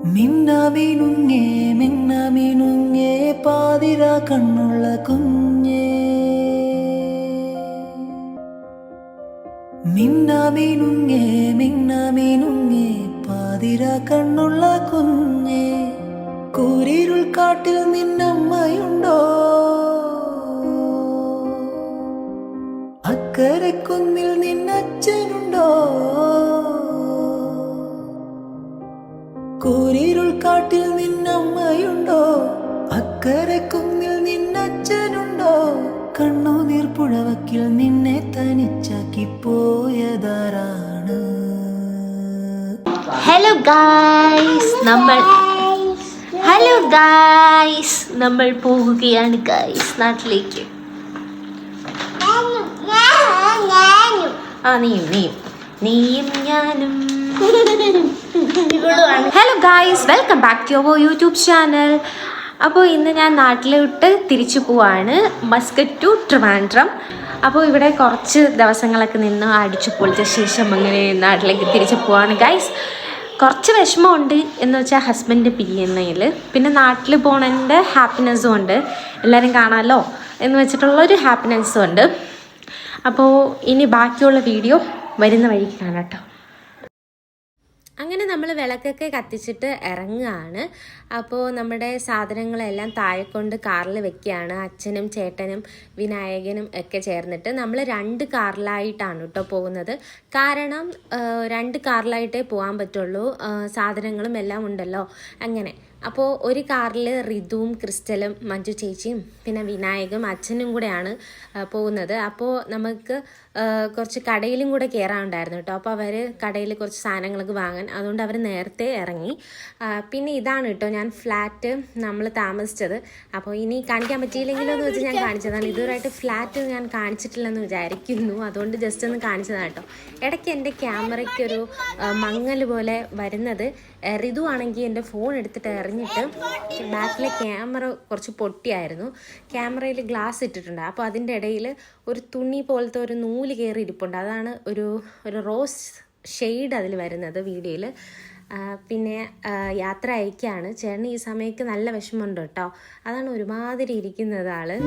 മിന്നാമിനുങ്ങേ മിന്നാമിനുങ്ങേ പാതിര കണ്ണുള്ള കുഞ്ഞേ മിന്നാമിനുങ്ങേ മിന്നാമിനുങ്ങേ പാതിര കണ്ണുള്ള കുഞ്ഞേ കൂരിരുൾ കാട്ടിൽ നിന്നമ്മയുണ്ടോ അക്കരെ കുന്നിൽ നിന്നച്ഛനുണ്ടോ കൂരിരുൾ കാട്ടിൽ നിന്നമ്മയുണ്ടോ അക്കരെ കുന്നിൽ നിന്നച്ഛനുണ്ടോ കണ്ണുനീർ പുഴവക്കിൽ നിന്നെ തനിച്ചാക്കി പോയതാരാണ്. ഹലോ ഗായ്സ് നമ്മൾ പോവുകയാണ് ഗായ്സ് നാട്ടിലേക്ക്. നീയും ഞാനും. Hello guys, welcome back to our YouTube channel. അപ്പോൾ ഇന്ന് ഞാൻ നാട്ടിലോട്ട് തിരിച്ചു പോവാണ്, മസ്കറ്റ് ടു ട്രിവാൻഡ്രം. അപ്പോൾ ഇവിടെ കുറച്ച് ദിവസങ്ങളൊക്കെ നിന്ന് അടിച്ചു പൊളിച്ച ശേഷം അങ്ങനെ നാട്ടിലേക്ക് തിരിച്ചു പോവാണ് ഗായ്സ്. കുറച്ച് വിഷമമുണ്ട് എന്ന് വെച്ചാൽ ഹസ്ബൻഡ് പിരിയുന്നതിൽ, പിന്നെ നാട്ടിൽ പോണതിൻ്റെ ഹാപ്പിനെസ്സും ഉണ്ട്, എല്ലാവരും കാണാമല്ലോ എന്ന് വെച്ചിട്ടുള്ളൊരു ഹാപ്പിനെസ്സും ഉണ്ട്. അപ്പോൾ ഇനി ബാക്കിയുള്ള വീഡിയോ വരുന്ന വഴിക്ക് കാണാം കേട്ടോ. അങ്ങനെ നമ്മൾ വിളക്കൊക്കെ കത്തിച്ചിട്ട് ഇറങ്ങുകയാണ്. അപ്പോൾ നമ്മുടെ സാധനങ്ങളെല്ലാം താഴെ കൊണ്ട് കാറിൽ വെക്കുകയാണ്. അച്ഛനും ചേട്ടനും വിനായകനും ഒക്കെ ചേർന്നിട്ട് നമ്മൾ 2 കാറിലായിട്ടാണ് കേട്ടോ പോകുന്നത്. കാരണം 2 കാറിലായിട്ടേ പോകാൻ പറ്റുള്ളൂ, സാധനങ്ങളും എല്ലാം ഉണ്ടല്ലോ അങ്ങനെ. അപ്പോൾ ഒരു കാറിൽ റിതുവും ക്രിസ്റ്റലും മഞ്ജു ചേച്ചിയും പിന്നെ വിനായകും അച്ഛനും കൂടെയാണ് പോകുന്നത്. അപ്പോൾ നമുക്ക് കുറച്ച് കടയിലും കൂടെ കയറാനുണ്ടായിരുന്നു കേട്ടോ. അപ്പോൾ അവർ കടയിൽ കുറച്ച് സാധനങ്ങളൊക്കെ വാങ്ങാൻ, അതുകൊണ്ട് അവർ നേരത്തെ ഇറങ്ങി. പിന്നെ ഇതാണ് കേട്ടോ ഞാൻ ഫ്ലാറ്റ് നമ്മൾ താമസിച്ചത്. അപ്പോൾ ഇനി കാണിക്കാൻ പറ്റിയില്ലെങ്കിലോ എന്ന് വെച്ച് ഞാൻ കാണിച്ചതാണ്. ഇതുവരെയായിട്ട് ഫ്ലാറ്റ് ഞാൻ കാണിച്ചിട്ടില്ലെന്ന് വിചാരിക്കുന്നു, അതുകൊണ്ട് ജസ്റ്റ് ഒന്ന് കാണിച്ചതാണ് കേട്ടോ. ഇടയ്ക്ക് എൻ്റെ ക്യാമറയ്ക്കൊരു മങ്ങൽ പോലെ വരുന്നത്. റിതു ആണെങ്കിൽ എൻ്റെ ഫോൺ എടുത്തിട്ട് എറിഞ്ഞിട്ട് ബാക്കിലെ ക്യാമറ കുറച്ച് പൊട്ടിയായിരുന്നു. ക്യാമറയിൽ ഗ്ലാസ് ഇട്ടിട്ടുണ്ട്. അപ്പോൾ അതിൻ്റെ ഇടയിൽ ഒരു തുണി പോലത്തെ ഒരു നൂല് കയറി ഇരിപ്പുണ്ട്. അതാണ് ഒരു റോസ് ഷെയ്ഡ് അതിൽ വരുന്നത് വീഡിയോയിൽ. പിന്നെ യാത്ര അയക്കുകയാണ് ചേട്ടന്. ഈ സമയത്ത് നല്ല വിഷമമുണ്ട് കേട്ടോ, അതാണ് ഒരുമാതിരി ഇരിക്കുന്നത് ആള്.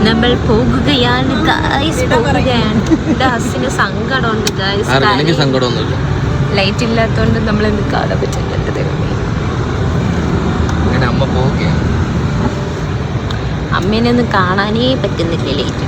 നമ്മൾ പോകുകയാണ് ഗായ്സ്, പോകുകയാണ്. എൻ്റെ ഹസ്സിന് സങ്കടമുണ്ട് ഗായ്സ്. ലൈറ്റ് ഇല്ലാത്തതുകൊണ്ട് നമ്മൾ എന്ത് കാണാൻ പറ്റുന്നത്. അമ്മേനെ ഒന്നും കാണാനേ പറ്റുന്നില്ല ലൈറ്റ്.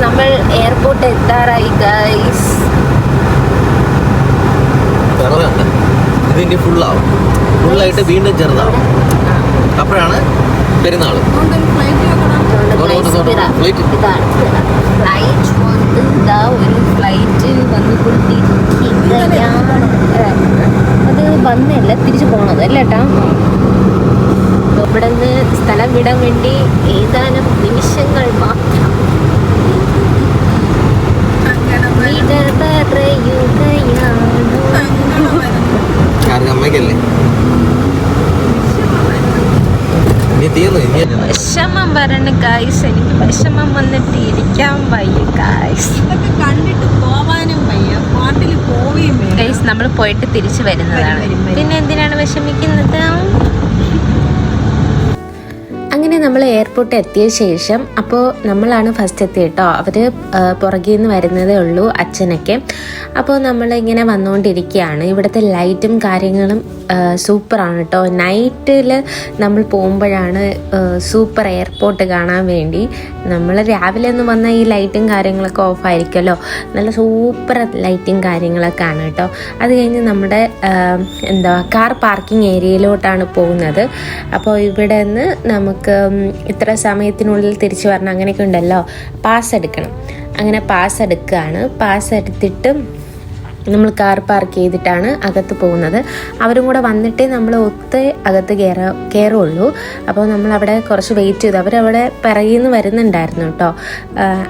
നമ്മൾ എയർപോർട്ട് എത്താറായി ഗൈസ്. ഇതിന്റെ ഫുള്ളായിട്ട് വീണ്ടും ചെറുതാവും, അപ്പോഴാണ് പെരുന്നാൾ. ഫ്ലൈറ്റ് ഒരു ഫ്ലൈറ്റ് വന്നുകൊണ്ടിരിക്കുകയാണ്. അത് വന്നല്ല, തിരിച്ചു പോണത് അല്ല കേട്ടാ. ഇവിടെ നിന്ന് സ്ഥലം വിടാൻ വേണ്ടി ഏതാനും നിമിഷങ്ങൾ മാത്രം. വിഷമം വരണ ഗായ്സ്, എനിക്ക് വിഷമം വന്നിട്ട് ഇരിക്കാൻ വയ്യ ഗായ്സ്. കണ്ടിട്ട് പോവാനും വയ്യ, പാട്ടിൽ പോവുകയും ഗായ്സ്. നമ്മൾ പോയിട്ട് തിരിച്ചു വരുന്നതാണ്, പിന്നെ എന്തിനാണ് വിഷമിക്കുന്നത്? നമ്മൾ എയർപോർട്ടിൽ എത്തിയ ശേഷം അപ്പോൾ നമ്മളാണ് ഫസ്റ്റ് എത്തിയത് കേട്ടോ. അവർ പുറകിൽ നിന്ന് വരുന്നതേ ഉള്ളൂ അച്ഛനൊക്കെ. അപ്പോൾ നമ്മളിങ്ങനെ വന്നുകൊണ്ടിരിക്കുകയാണ്. ഇവിടുത്തെ ലൈറ്റും കാര്യങ്ങളും സൂപ്പറാണ് കേട്ടോ. നൈറ്റിൽ നമ്മൾ പോകുമ്പോഴാണ് സൂപ്പർ എയർപോർട്ട് കാണാൻ വേണ്ടി. നമ്മൾ രാവിലെ ഒന്ന് വന്നാൽ ഈ ലൈറ്റും കാര്യങ്ങളൊക്കെ ഓഫായിരിക്കുമല്ലോ. നല്ല സൂപ്പർ ലൈറ്റും കാര്യങ്ങളൊക്കെ ആണ് കേട്ടോ. അത് കഴിഞ്ഞ് നമ്മുടെ കാർ പാർക്കിംഗ് ഏരിയയിലോട്ടാണ് പോകുന്നത്. അപ്പോൾ ഇവിടെ നിന്ന് നമുക്ക് ഇത്ര സമയത്തിനുള്ളിൽ തിരിച്ചു വരണം അങ്ങനെയൊക്കെ ഉണ്ടല്ലോ. പാസ് എടുക്കണം. അങ്ങനെ പാസ് എടുക്കുകയാണ്. പാസ് എടുത്തിട്ട് നമ്മൾ കാർ പാർക്ക് ചെയ്തിട്ടാണ് അകത്ത് പോകുന്നത്. അവരും കൂടെ വന്നിട്ടേ നമ്മൾ അകത്ത് കയറുള്ളൂ. അപ്പോൾ നമ്മളവിടെ കുറച്ച് വെയിറ്റ് ചെയ്തു. അവരവിടെ പിറകിൽ നിന്ന് വരുന്നുണ്ടായിരുന്നു കേട്ടോ.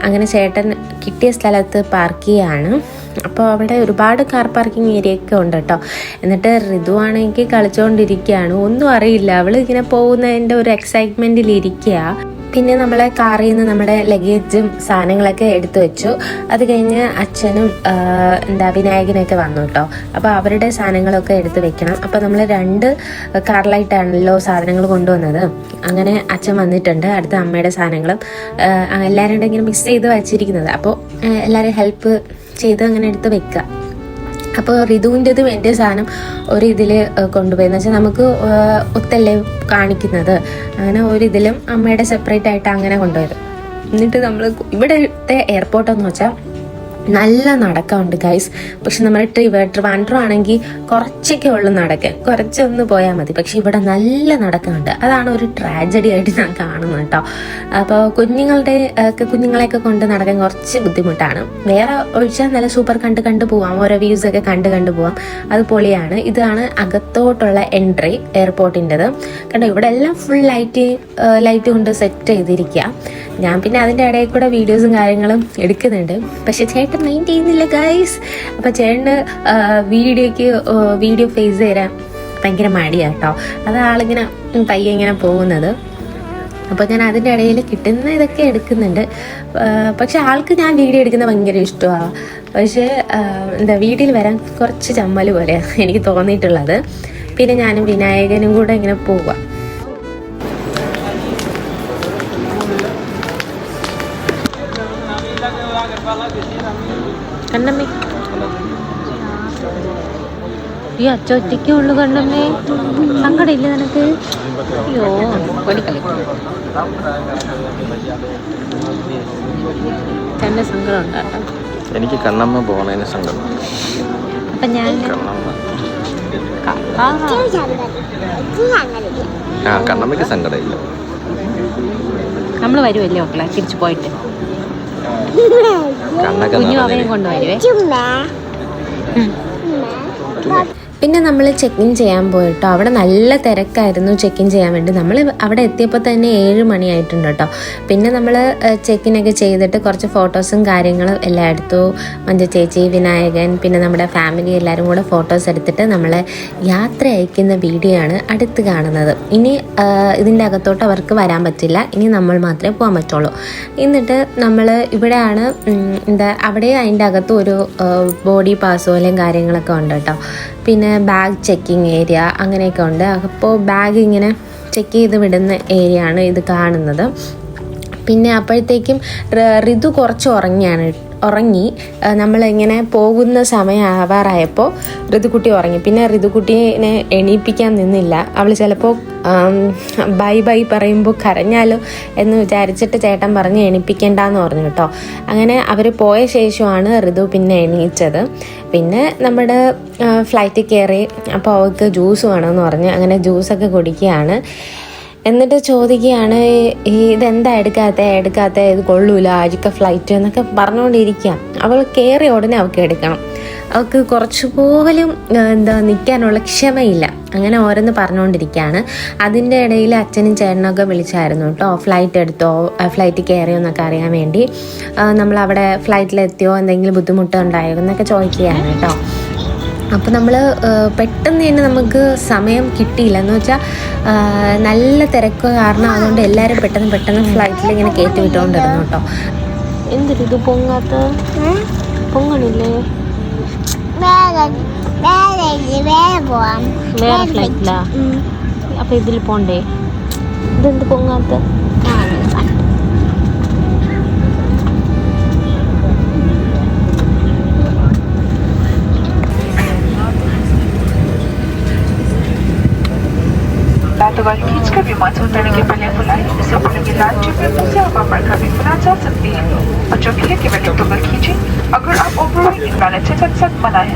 അങ്ങനെ ചേട്ടൻ കിട്ടിയ സ്ഥലത്ത് പാർക്ക് ചെയ്യുകയാണ്. അപ്പോൾ അവിടെ ഒരുപാട് കാർ പാർക്കിംഗ് ഏരിയ ഒക്കെ ഉണ്ട് കേട്ടോ. എന്നിട്ട് ഋതു ആണെങ്കിൽ കളിച്ചുകൊണ്ടിരിക്കുകയാണ്. ഒന്നും അറിയില്ല, അവൾ ഇങ്ങനെ പോകുന്നതിൻ്റെ ഒരു എക്സൈറ്റ്മെൻറ്റിൽ ഇരിക്കുക. പിന്നെ നമ്മളെ കാറിൽ നിന്ന് നമ്മുടെ ലഗേജും സാധനങ്ങളൊക്കെ എടുത്തു വെച്ചു. അത് കഴിഞ്ഞ് അച്ഛനും വിനായകനൊക്കെ വന്നു കേട്ടോ. അപ്പോൾ അവരുടെ സാധനങ്ങളൊക്കെ എടുത്ത് വെക്കണം. അപ്പോൾ നമ്മൾ 2 കാറിലായിട്ടാണല്ലോ സാധനങ്ങൾ കൊണ്ടുവന്നത്. അങ്ങനെ അച്ഛൻ വന്നിട്ടുണ്ട്. അടുത്ത അമ്മയുടെ സാധനങ്ങളും എല്ലാവരും ഇങ്ങനെ മിക്സ് ചെയ്ത് വെച്ചിരിക്കുന്നത്. അപ്പോൾ എല്ലാവരും ഹെൽപ്പ് ചെയ്ത് അങ്ങനെ എടുത്ത് വെക്കുക. അപ്പോൾ ഋതുവിൻ്റെതും എൻ്റെ സാധനം ഒരു ഇതിൽ കൊണ്ടുപോയെന്ന് വെച്ചാൽ നമുക്ക് ഒത്തല്ലേ കാണിക്കുന്നത്. അങ്ങനെ ഒരു ഇതിലും അമ്മയുടെ സെപ്പറേറ്റ് ആയിട്ട് അങ്ങനെ കൊണ്ടുപോയത്. എന്നിട്ട് നമ്മൾ ഇവിടുത്തെ എയർപോർട്ടെന്ന് വെച്ചാൽ നല്ല നടക്കമുണ്ട് ഗൈസ്. പക്ഷെ നമ്മുടെ ട്രിവാൻഡ്രം ആണെങ്കിൽ കുറച്ചൊക്കെ ഉള്ളു നടക്കാൻ, കുറച്ചൊന്ന് പോയാൽ മതി. പക്ഷെ ഇവിടെ നല്ല നടക്കമുണ്ട്. അതാണ് ഒരു ട്രാജഡി ആയിട്ട് ഞാൻ കാണുന്നത് കേട്ടോ. അപ്പോൾ കുഞ്ഞുങ്ങളെയൊക്കെ കൊണ്ട് നടക്കാൻ കുറച്ച് ബുദ്ധിമുട്ടാണ്. വേറെ ഒഴിച്ചാൽ നല്ല സൂപ്പർ കണ്ട് പോവാം. ഓരോ വ്യൂസൊക്കെ കണ്ട് പോവാം. അത് പൊളിയാണ്. ഇതാണ് അകത്തോട്ടുള്ള എൻട്രി എയർപോർട്ടിൻ്റെത്. കണ്ടോ, ഇവിടെ എല്ലാം ഫുൾ ലൈറ്റ് കൊണ്ട് സെറ്റ് ചെയ്തിരിക്കുക. ഞാൻ പിന്നെ അതിൻ്റെ ഇടയിൽ കൂടെ വീഡിയോസും കാര്യങ്ങളും എടുക്കുന്നുണ്ട്. പക്ഷെ ചേട്ടൻ മൈൻഡ് ചെയ്യുന്നില്ല ഗൈസ്. അപ്പോൾ ചേട്ടന് വീഡിയോ ഫേസ് തരാൻ ഭയങ്കര മടിയാണ് കേട്ടോ. അത് ആളിങ്ങനെ പയ്യെ ഇങ്ങനെ പോകുന്നത്. അപ്പോൾ ഞാൻ അതിൻ്റെ ഇടയിൽ കിട്ടുന്ന ഇതൊക്കെ എടുക്കുന്നുണ്ട്. പക്ഷെ ആൾക്ക് ഞാൻ വീഡിയോ എടുക്കുന്നത് ഭയങ്കര ഇഷ്ടമാണ്. പക്ഷേ വീട്ടിൽ വരാൻ കുറച്ച് ചമ്മൽ പോലെയാണ് എനിക്ക് തോന്നിയിട്ടുള്ളത്. പിന്നെ ഞാനും വിനായകനും കൂടെ ഇങ്ങനെ പോവാം. കണ്ണമ്മേ, ഈ ഒറ്റയ്ക്കേ ഉള്ളു കണ്ണമ്മേ. സങ്കടമില്ല നിനക്ക്? അയ്യോ, തന്നെ സങ്കടം ഉണ്ടാട്ടോ. എനിക്ക് കണ്ണമ്മ പോണതിന് സങ്കടം. അപ്പൊ ഞാൻ കണ്ണമ്മയ്ക്ക് സങ്കടമില്ല. നമ്മൾ വരുമല്ലേ മക്കളെ തിരിച്ചു പോയിട്ട്. കുഞ്ഞു അവയും കൊണ്ടുവരുവേ. പിന്നെ നമ്മൾ ചെക്ക് ഇൻ ചെയ്യാൻ പോയിട്ടോ. അവിടെ നല്ല തിരക്കായിരുന്നു ചെക്ക് ഇൻ ചെയ്യാൻ വേണ്ടി. നമ്മൾ അവിടെ എത്തിയപ്പോൾ തന്നെ 7 മണിയായിട്ടുണ്ട് കേട്ടോ. പിന്നെ നമ്മൾ ചെക്കിനൊക്കെ ചെയ്തിട്ട് കുറച്ച് ഫോട്ടോസും കാര്യങ്ങളും എല്ലാം എടുത്തു. മഞ്ജു ചേച്ചി, വിനായകൻ, പിന്നെ നമ്മുടെ ഫാമിലി എല്ലാവരും കൂടെ ഫോട്ടോസ് എടുത്തിട്ട് നമ്മളെ യാത്ര അയക്കുന്ന വീഡിയോ ആണ് അടുത്ത് കാണുന്നത്. ഇനി ഇതിൻ്റെ അകത്തോട്ട് അവർക്ക് വരാൻ പറ്റില്ല. ഇനി നമ്മൾ മാത്രമേ പോകാൻ പറ്റുള്ളൂ. എന്നിട്ട് നമ്മൾ ഇവിടെയാണ് അവിടെ അതിൻ്റെ അകത്ത് ഒരു ബോഡി പാസ് പോലെയും കാര്യങ്ങളൊക്കെ ഉണ്ട് കേട്ടോ. പിന്നെ ബാഗ് ചെക്കിങ് ഏരിയ അങ്ങനെയൊക്കെ ഉണ്ട്. അപ്പോൾ ബാഗ് ഇങ്ങനെ ചെക്ക് ചെയ്ത് വിടുന്ന ഏരിയ ആണ് ഇത് കാണുന്നത്. പിന്നെ അപ്പോഴത്തേക്കും ഋതു കുറച്ച് ഉറങ്ങി. നമ്മളിങ്ങനെ പോകുന്ന സമയം ആവാറായപ്പോൾ ഋതുക്കുട്ടി ഉറങ്ങി. പിന്നെ ഋതുക്കുട്ടീനെ എണീപ്പിക്കാൻ നിന്നില്ല. അവൾ ചിലപ്പോൾ ബൈ പറയുമ്പോൾ കരഞ്ഞാലോ എന്ന് വിചാരിച്ചിട്ട് ചേട്ടൻ പറഞ്ഞ് എണീപ്പിക്കേണ്ടെന്ന് പറഞ്ഞു കേട്ടോ. അങ്ങനെ അവർ പോയ ശേഷമാണ് ഋതു പിന്നെ എണീച്ചത്. പിന്നെ നമ്മുടെ ഫ്ലൈറ്റിൽ കയറി. അപ്പോൾ അവൾക്ക് ജ്യൂസ് വേണമെന്ന് പറഞ്ഞ് അങ്ങനെ ജ്യൂസൊക്കെ കുടിക്കുകയാണ്. എന്നിട്ട് ചോദിക്കുകയാണ്, ഇതെന്താ എടുക്കാത്ത ഇത് കൊള്ളൂല അജിക്ക ഫ്ലൈറ്റ് എന്നൊക്കെ പറഞ്ഞുകൊണ്ടിരിക്കുക. അവൾ കയറി ഉടനെ അവൾക്ക് എടുക്കണം. അവൾക്ക് കുറച്ച് പോലും നിൽക്കാനുള്ള ക്ഷമയില്ല. അങ്ങനെ ഓരോന്ന് പറഞ്ഞുകൊണ്ടിരിക്കുകയാണ്. അതിൻ്റെ ഇടയിൽ അച്ഛനും ചേട്ടനൊക്കെ വിളിച്ചായിരുന്നു കേട്ടോ. ഫ്ലൈറ്റ് കയറിയോ എന്നൊക്കെ അറിയാൻ വേണ്ടി. നമ്മളവിടെ ഫ്ലൈറ്റിലെത്തിയോ, എന്തെങ്കിലും ബുദ്ധിമുട്ടുണ്ടായോ എന്നൊക്കെ ചോദിക്കുകയാണ് കേട്ടോ. അപ്പോൾ നമ്മൾ പെട്ടെന്ന് തന്നെ നമുക്ക് സമയം കിട്ടിയില്ല. എന്ന് വെച്ചാൽ നല്ല തിരക്ക് കാരണം അതുകൊണ്ട് എല്ലാവരും പെട്ടെന്ന് ഫ്ലൈറ്റിൽ ഇങ്ങനെ കയറ്റി വിട്ടുകൊണ്ടിരുന്നു കേട്ടോ. എന്തൊരു ഇത് പൊങ്ങണില്ലേ? വേറെ ഫ്ലൈറ്റിലാ? അപ്പോൾ ഇതിൽ പോണ്ടേ? ഇതെന്ത് പൊങ്ങാത്ത? बैतवाल खींचकर विमान से उतरने के पहले बुलाएं। इससे पहले कि लैंड ट्यूब में फंसे आप पर कभी बुला जा सकती है। बच्चों के लिए केवल एक टॉगल खींचें अगर आप ओवरविंग इन्वैलेट से सख्त मना है।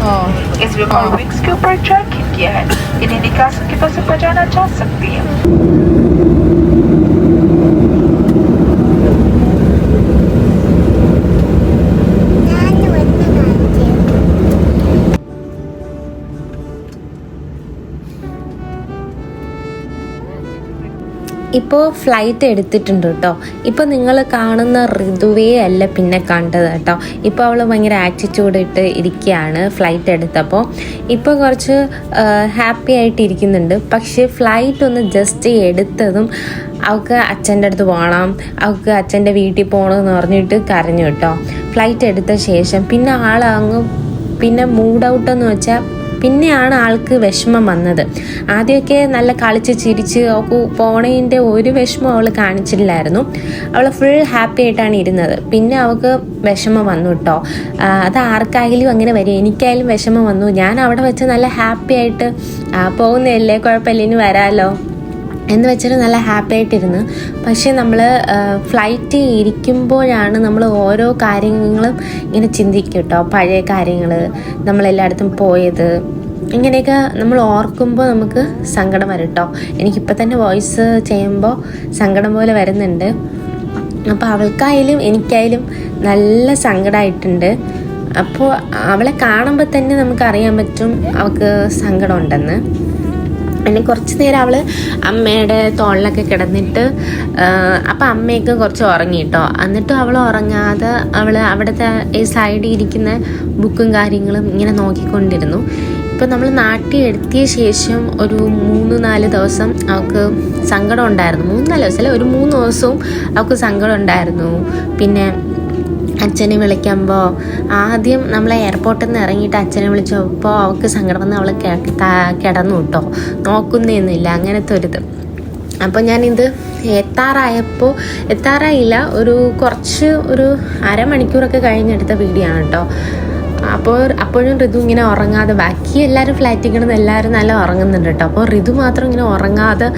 इस विमान विंग्स के ऊपर ट्रैक हिट किया है, इन्हें निकासन के पास से बचाना जा सकती है। ഇപ്പോൾ ഫ്ലൈറ്റ് എടുത്തിട്ടുണ്ട് കേട്ടോ. ഇപ്പോൾ നിങ്ങൾ കാണുന്ന ഋതുവേ അല്ല പിന്നെ കണ്ടത് കേട്ടോ. ഇപ്പോൾ അവൾ ഭയങ്കര ആറ്റിറ്റ്യൂഡ് ഇട്ട് ഇരിക്കുകയാണ് ഫ്ലൈറ്റ് എടുത്തപ്പോൾ. ഇപ്പോൾ കുറച്ച് ഹാപ്പി ആയിട്ട് ഇരിക്കുന്നുണ്ട്. പക്ഷേ ഫ്ലൈറ്റ് ഒന്ന് ജസ്റ്റ് എടുത്തതും അവൾക്ക് അച്ഛൻ്റെ അടുത്ത് പോകണം, അവൾക്ക് അച്ഛൻ്റെ വീട്ടിൽ പോകണമെന്ന് പറഞ്ഞിട്ട് കരഞ്ഞു കേട്ടോ. ഫ്ലൈറ്റ് എടുത്ത ശേഷം പിന്നെ ആളങ്ങ് പിന്നെ മൂഡ് ഔട്ടെന്ന് വെച്ചാൽ പിന്നെയാണ് ആൾക്ക് വിഷമം വന്നത്. ആദ്യമൊക്കെ നല്ല കളിച്ച് ചിരിച്ച് അവൾക്ക് പോണതിൻ്റെ ഒരു വിഷമം അവൾ കാണിച്ചിട്ടില്ലായിരുന്നു. അവൾ ഫുൾ ഹാപ്പി ആയിട്ടാണ് ഇരുന്നത്. പിന്നെ അവൾക്ക് വിഷമം വന്നു കേട്ടോ. അത് ആർക്കായാലും അങ്ങനെ വരും. എനിക്കായാലും വിഷമം വന്നു. ഞാൻ അവിടെ വെച്ച് നല്ല ഹാപ്പി ആയിട്ട് പോകുന്നതല്ലേ, കുഴപ്പമില്ല, ഇനി വരാമല്ലോ എന്ന് വെച്ചിട്ട് നല്ല ഹാപ്പി ആയിട്ടിരുന്നു. പക്ഷേ നമ്മൾ ഫ്ലൈറ്റ് ഇരിക്കുമ്പോഴാണ് നമ്മൾ ഓരോ കാര്യങ്ങളും ഇങ്ങനെ ചിന്തിക്കും കേട്ടോ. പഴയ കാര്യങ്ങൾ, നമ്മളെല്ലായിടത്തും പോയത്, ഇങ്ങനെയൊക്കെ നമ്മൾ ഓർക്കുമ്പോൾ നമുക്ക് സങ്കടം വരും കേട്ടോ. എനിക്കിപ്പോൾ തന്നെ വോയിസ് ചെയ്യുമ്പോൾ സങ്കടം പോലെ വരുന്നുണ്ട്. അപ്പോൾ അവൾക്കായാലും എനിക്കായാലും നല്ല സങ്കടമായിട്ടുണ്ട്. അപ്പോൾ അവളെ കാണുമ്പോൾ തന്നെ നമുക്കറിയാൻ പറ്റും അവൾക്ക് സങ്കടം ഉണ്ടെന്ന്. പിന്നെ കുറച്ച് നേരം അവൾ അമ്മയുടെ തോളിലൊക്കെ കിടന്നിട്ട് അപ്പം അമ്മയൊക്കെ കുറച്ച് ഉറങ്ങി കേട്ടോ. എന്നിട്ടും അവൾ ഉറങ്ങാതെ അവൾ അവിടുത്തെ ഈ സൈഡിൽ ഇരിക്കുന്ന ബുക്കും കാര്യങ്ങളും ഇങ്ങനെ നോക്കിക്കൊണ്ടിരുന്നു. ഇപ്പം നമ്മൾ നാട്ടിൽ എത്തിയ ശേഷം ഒരു 3-4 ദിവസം അവൾക്ക് സങ്കടം ഉണ്ടായിരുന്നു. 3-4 ദിവസമല്ല, ഒരു 3 ദിവസവും അവൾക്ക് സങ്കടം ഉണ്ടായിരുന്നു. പിന്നെ അച്ഛനെ വിളിക്കുമ്പോൾ ആദ്യം നമ്മൾ എയർപോർട്ടിൽ നിന്ന് ഇറങ്ങിയിട്ട് അച്ഛനെ വിളിച്ചപ്പോൾ അവൾക്ക് സങ്കടം വന്ന് അവൾ കിടന്നു കേട്ടോ, നോക്കുന്നൊന്നുമില്ല, അങ്ങനത്തെ ഒരിത്. അപ്പോൾ ഞാനിത് എത്താറായില്ല, ഒരു അരമണിക്കൂറൊക്കെ കഴിഞ്ഞെടുത്ത വീഡിയോ ആണ് കേട്ടോ. അപ്പോഴും ഋതു ഇങ്ങനെ ഉറങ്ങാതെ, ബാക്കി എല്ലാവരും ഫ്ലൈറ്റിൽ കിടന്ന് എല്ലാവരും നല്ല ഉറങ്ങുന്നുണ്ട് കേട്ടോ. അപ്പോൾ ഋതു മാത്രം ഇങ്ങനെ ഉറങ്ങാതെ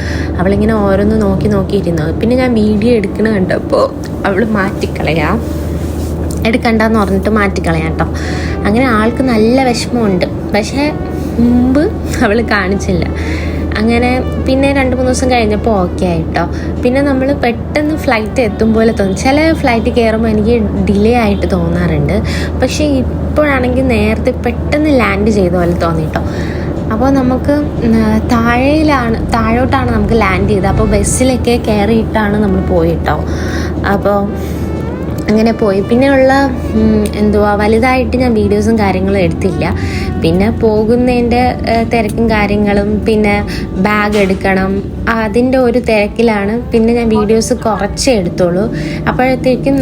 അവളിങ്ങനെ ഓരോന്ന് നോക്കിയിരുന്നു. പിന്നെ ഞാൻ വീഡിയോ എടുക്കണ കണ്ടപ്പോൾ അവൾ എടുക്കണ്ടെന്ന് പറഞ്ഞിട്ട് മാറ്റിക്കളയാം കേട്ടോ. അങ്ങനെ ആൾക്ക് നല്ല വിഷമമുണ്ട്. പക്ഷേ മുമ്പ് അവൾ കാണിച്ചില്ല. അങ്ങനെ പിന്നെ 2-3 ദിവസം കഴിഞ്ഞപ്പോൾ ഓക്കെ ആയിട്ടോ. പിന്നെ നമ്മൾ പെട്ടെന്ന് ഫ്ലൈറ്റ് എത്തും പോലെ തോന്നും. ചില ഫ്ലൈറ്റ് കയറുമ്പോൾ എനിക്ക് ഡിലേ ആയിട്ട് തോന്നാറുണ്ട്. പക്ഷേ ഇപ്പോഴാണെങ്കിൽ നേരത്തെ പെട്ടെന്ന് ലാൻഡ് ചെയ്ത പോലെ തോന്നിട്ടോ. അപ്പോൾ നമുക്ക് താഴോട്ടാണ് നമുക്ക് ലാൻഡ് ചെയ്തത്. അപ്പോൾ ബസ്സിലൊക്കെ കയറിയിട്ടാണ് നമ്മൾ പോയിട്ടോ. അപ്പോൾ അങ്ങനെ പോയി. പിന്നെയുള്ള വലുതായിട്ട് ഞാൻ വീഡിയോസും കാര്യങ്ങളും എടുത്തില്ല. പിന്നെ പോകുന്നതിൻ്റെ തിരക്കും കാര്യങ്ങളും, പിന്നെ ബാഗ് എടുക്കണം, അതിൻ്റെ ഒരു തിരക്കിലാണ് പിന്നെ ഞാൻ വീഡിയോസ് കുറച്ചേ എടുത്തോളൂ. അപ്പോഴത്തേക്കും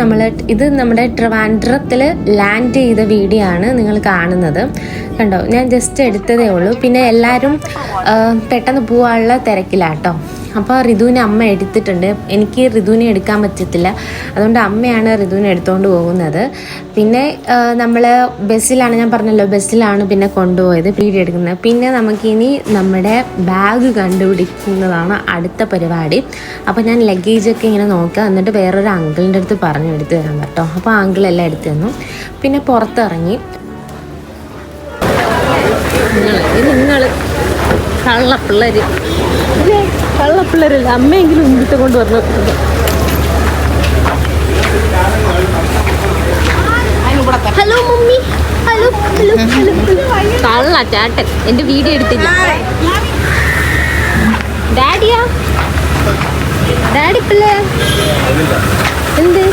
ഇത് നമ്മുടെ ട്രിവാൻഡ്രത്തിൽ ലാൻഡ് ചെയ്ത വീഡിയോ ആണ് നിങ്ങൾ കാണുന്നത് കണ്ടോ. ഞാൻ ജസ്റ്റ് എടുത്തതേ ഉള്ളൂ. പിന്നെ എല്ലാവരും പെട്ടെന്ന് പോകാനുള്ള തിരക്കിലാട്ടോ. അപ്പോൾ ഋതുവിനെ അമ്മ എടുത്തിട്ടുണ്ട്. എനിക്ക് ഋതുവിനെ എടുക്കാൻ പറ്റത്തില്ല, അതുകൊണ്ട് അമ്മയാണ് ഋതുവിനെ എടുത്തുകൊണ്ട് പോകുന്നത്. പിന്നെ നമ്മൾ ബസ്സിലാണ്, ഞാൻ പറഞ്ഞല്ലോ ബസ്സിലാണ് പിന്നെ കൊണ്ടുപോയത് വീഡിയോ എടുക്കുന്നത്. പിന്നെ നമുക്കിനി നമ്മുടെ ബാഗ് കണ്ടുപിടിക്കുന്നതാണ് അടുത്ത പരിപാടി. അപ്പോൾ ഞാൻ ലഗേജൊക്കെ ഇങ്ങനെ നോക്കുക, എന്നിട്ട് വേറൊരു അങ്കിളിൻ്റെ അടുത്ത് പറഞ്ഞു എടുത്ത് തരാൻ കേട്ടോ. അപ്പോൾ ആ അങ്കിളെല്ലാം എടുത്തു തന്നു. പിന്നെ പുറത്തിറങ്ങി. നിങ്ങൾ കള്ളപ്പിള്ളേരല്ല, അമ്മയെങ്കിലും മുമ്പിട്ട് കൊണ്ട് വന്നു. ഹലോ മമ്മി, ഹലോ കള്ള ചാട്ടൻ എൻ്റെ വീഡിയോ എടുത്തില്ല. ഡാഡിയാ, ഡാഡി പിള്ളേ എന്ത്